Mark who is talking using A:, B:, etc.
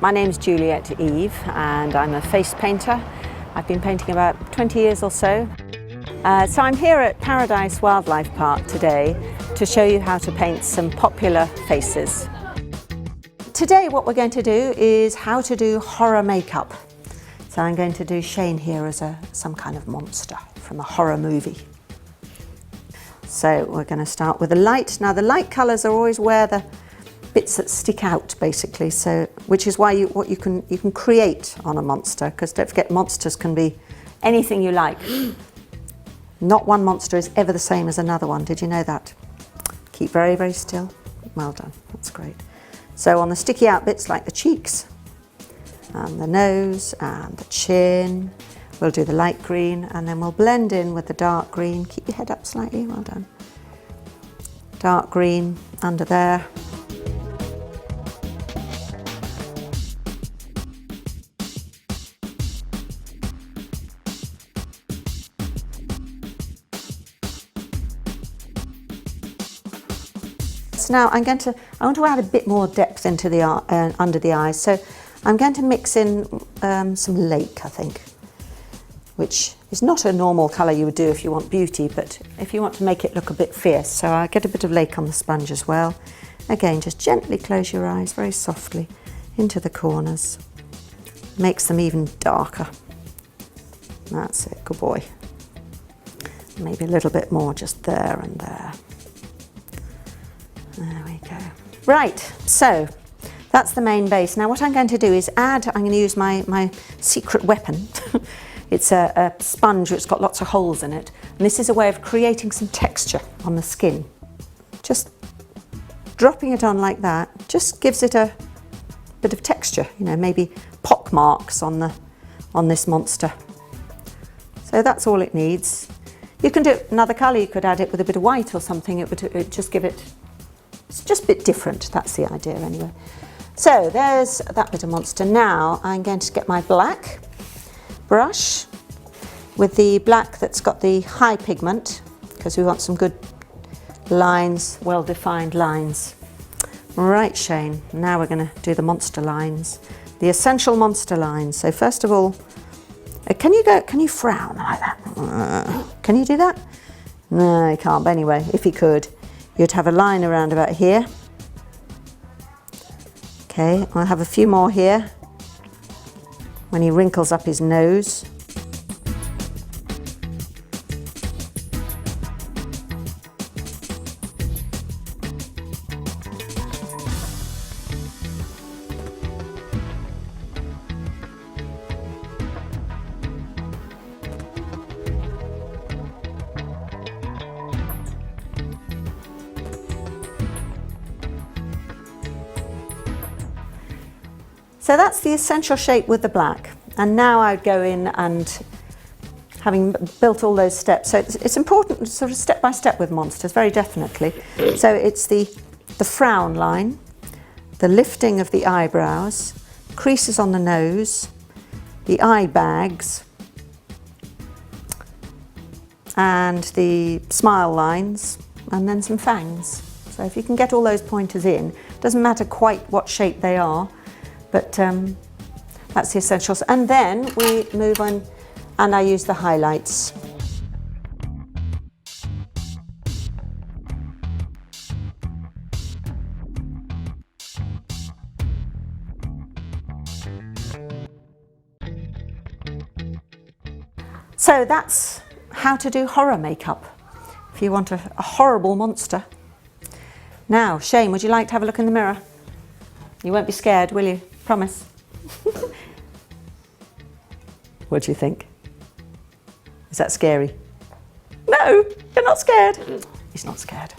A: My name's Juliet Eve and I'm a face painter. I've been painting about 20 years or so. So I'm here at Paradise Wildlife Park today to show you how to paint some popular faces. Today what we're going to do is how to do horror makeup. So I'm going to do Shane here as some kind of monster from a horror movie. So we're going to start with the light. Now the light colours are always where the bits that stick out, basically. So, which is why you can create on a monster, because don't forget, monsters can be anything you like. Not one monster is ever the same as another one. Did you know that? Keep very, very still. Well done. That's great. So on the sticky out bits like the cheeks and the nose and the chin, we'll do the light green and then we'll blend in with the dark green. Keep your head up slightly. Well done. Dark green under there. So now I want to add a bit more depth into the under the eyes. So I'm going to mix in some lake, I think, which is not a normal colour you would do if you want beauty, but if you want to make it look a bit fierce. So I get a bit of lake on the sponge as well. Again, just gently close your eyes very softly into the corners. Makes them even darker. That's it, good boy. Maybe a little bit more just there and there. There we go. Right, so that's the main base. Now what I'm going to do is I'm going to use my secret weapon. It's a sponge which has got lots of holes in it. And this is a way of creating some texture on the skin. Just dropping it on like that just gives it a bit of texture, you know, maybe pock marks on this monster. So that's all it needs. You can do another colour, you could add it with a bit of white or something. It would just give it, it's just a bit different. That's the idea anyway. So there's that bit of monster. Now I'm going to get my black brush with the black that's got the high pigment, because we want some good lines, well-defined lines. Right, Shane, now we're going to do the monster lines, the essential monster lines. So first of all, can you frown like that? Can you do that? No, you can't, but anyway, if you could, you'd have a line around about here. Okay, I'll have a few more here when he wrinkles up his nose. So that's the essential shape with the black. And now I'd go in and, having built all those steps, so it's important sort of step by step with monsters, very definitely. So it's the frown line, the lifting of the eyebrows, creases on the nose, the eye bags, and the smile lines, and then some fangs. So if you can get all those pointers in, doesn't matter quite what shape they are, but that's the essentials. And then we move on and I use the highlights. So that's how to do horror makeup if you want a horrible monster. Now, Shane, would you like to have a look in the mirror? You won't be scared, will you? Promise. What do you think? Is that scary? No, you're not scared. He's not scared.